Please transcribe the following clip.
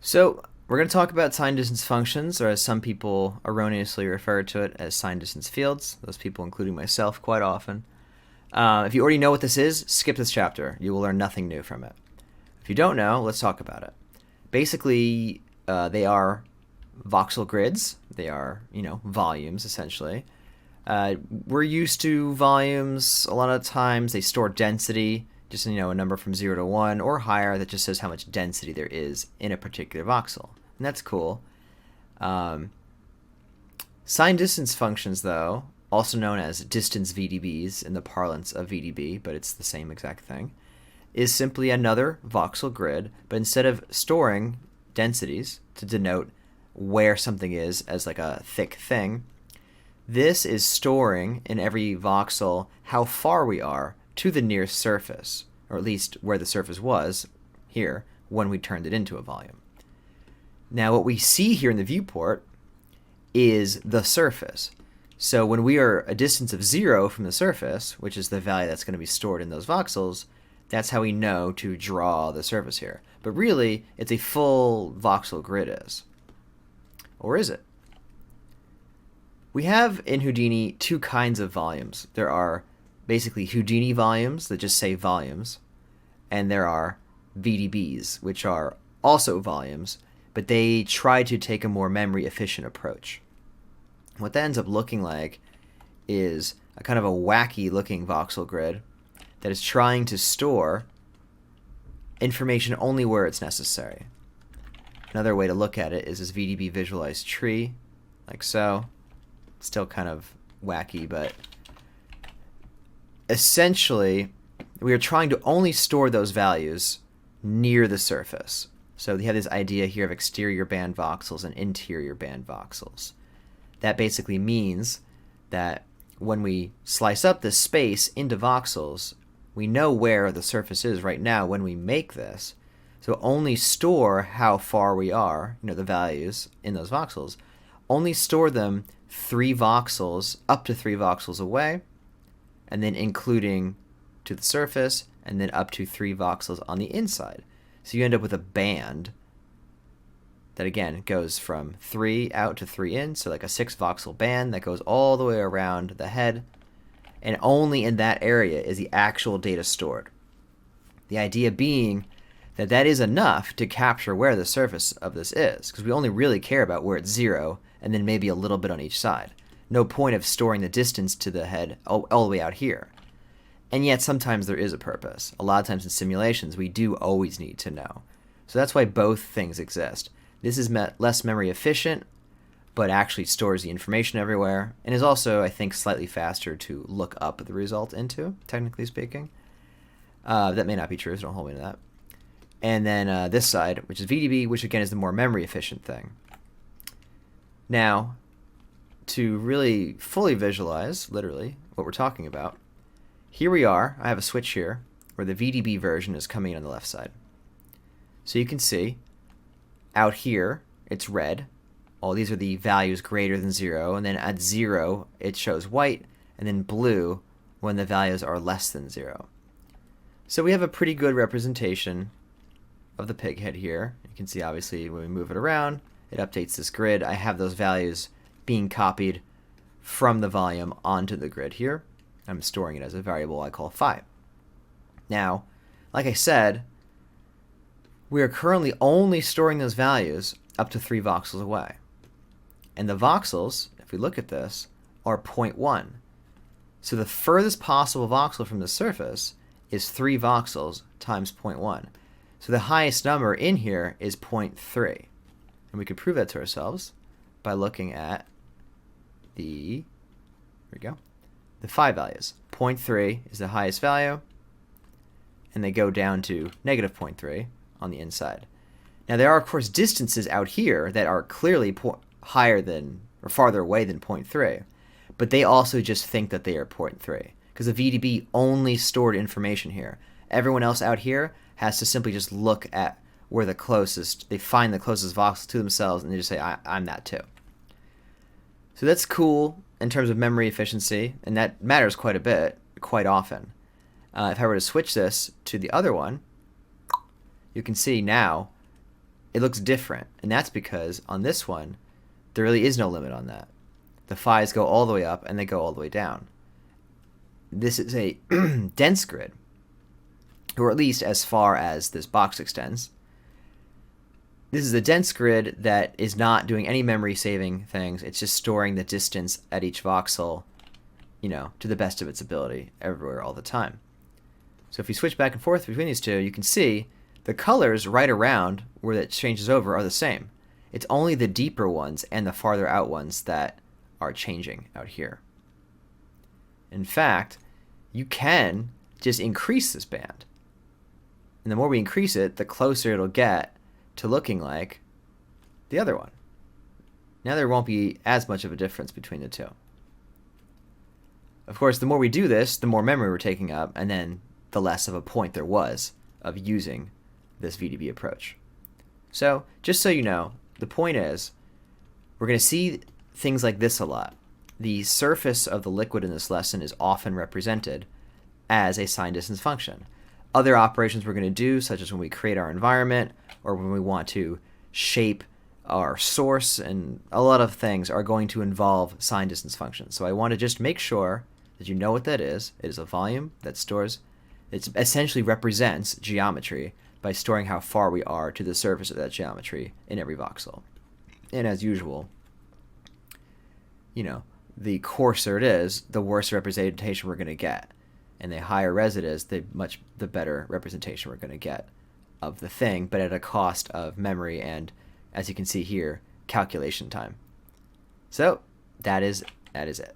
So we're going to talk about sign distance functions, or as some people erroneously refer to it as sign distance fields. Those people, including myself, quite often. If you already know what this is, skip this chapter. You will learn nothing new from it. If you don't know, let's talk about it. Basically, they are voxel grids. They are, volumes, essentially. We're used to volumes. A lot of times they store density, just a number from 0 to 1 or higher that just says how much density there is in a particular voxel. And that's cool. Sign distance functions, though, also known as distance VDBs in the parlance of VDB, but it's the same exact thing, is simply another voxel grid, but instead of storing densities to denote where something is as like a thick thing, this is storing in every voxel how far we are to the nearest surface, or at least where the surface was here when we turned it into a volume. Now what we see here in the viewport is the surface. So when we are a distance of 0 from the surface, which is the value that's going to be stored in those voxels, that's how we know to draw the surface here. But really, it's a full voxel grid is. Or is it? We have in Houdini two kinds of volumes. There are basically Houdini volumes that just say volumes, and there are VDBs, which are also volumes, but they try to take a more memory efficient approach. What that ends up looking like is a kind of a wacky looking voxel grid that is trying to store information only where it's necessary. Another way to look at it is this VDB visualized tree, like so. Still kind of wacky, but essentially we are trying to only store those values near the surface. So we have this idea here of exterior band voxels and interior band voxels. That basically means that when we slice up this space into voxels, we know where the surface is right now when we make this. So only store how far we are, the values in those voxels, only store them 3 voxels, up to 3 voxels away, and then including to the surface, and then up to 3 voxels on the inside. So you end up with a band that, again, goes from 3 out to 3 in, so like a 6 voxel band that goes all the way around the head, and only in that area is the actual data stored. The idea being that that is enough to capture where the surface of this is, because we only really care about where it's 0, and then maybe a little bit on each side. No point of storing the distance to the head all the way out here. And yet sometimes there is a purpose. A lot of times in simulations we do always need to know. So that's why both things exist. This is less memory efficient, but actually stores the information everywhere, and is also, I think, slightly faster to look up the result into, technically speaking. That may not be true, so don't hold me to that. And then this side, which is VDB, which again is the more memory efficient thing. Now, to really fully visualize, literally, what we're talking about, here we are. I have a switch here where the VDB version is coming in on the left side. So you can see out here it's red. All these are the values greater than 0, and then at 0 it shows white, and then blue when the values are less than 0. So we have a pretty good representation of the pig head here. You can see obviously when we move it around, it updates this grid. I have those values being copied from the volume onto the grid here. I'm storing it as a variable I call phi. Now, like I said, we are currently only storing those values up to 3 voxels away. And the voxels, if we look at this, are 0.1. So the furthest possible voxel from the surface is 3 voxels times 0.1. So the highest number in here is 0.3. And we could prove that to ourselves by looking at the phi values. 0.3 is the highest value, and they go down to negative 0.3 on the inside. Now there are, of course, distances out here that are clearly higher than or farther away than 0.3, but they also just think that they are 0.3 because the VDB only stored information here. Everyone else out here has to simply just look at where the closest, they find the closest voxel to themselves, and they just say, I'm that too. So that's cool in terms of memory efficiency, and that matters quite a bit, quite often. If I were to switch this to the other one, you can see now it looks different. And that's because on this one, there really is no limit on that. The phi's go all the way up and they go all the way down. This is a dense grid, or at least as far as this box extends. This is a dense grid that is not doing any memory saving things. It's just storing the distance at each voxel, to the best of its ability everywhere all the time. So if you switch back and forth between these two, you can see the colors right around where it changes over are the same. It's only the deeper ones and the farther out ones that are changing out here. In fact, you can just increase this band. And the more we increase it, the closer it'll get to looking like the other one. Now there won't be as much of a difference between the two. Of course, the more we do this, the more memory we're taking up, and then the less of a point there was of using this VDB approach. So, just so you know, the point is, we're going to see things like this a lot. The surface of the liquid in this lesson is often represented as a sign distance function. Other operations we're going to do, such as when we create our environment, or when we want to shape our source, and a lot of things are going to involve sign distance functions. So I want to just make sure that you know what that is. It is a volume that stores, it essentially represents geometry by storing how far we are to the surface of that geometry in every voxel. And as usual, the coarser it is, the worse representation we're going to get. And the higher res it is, the better representation we're going to get of the thing, but at a cost of memory and, as you can see here, calculation time. So that is it.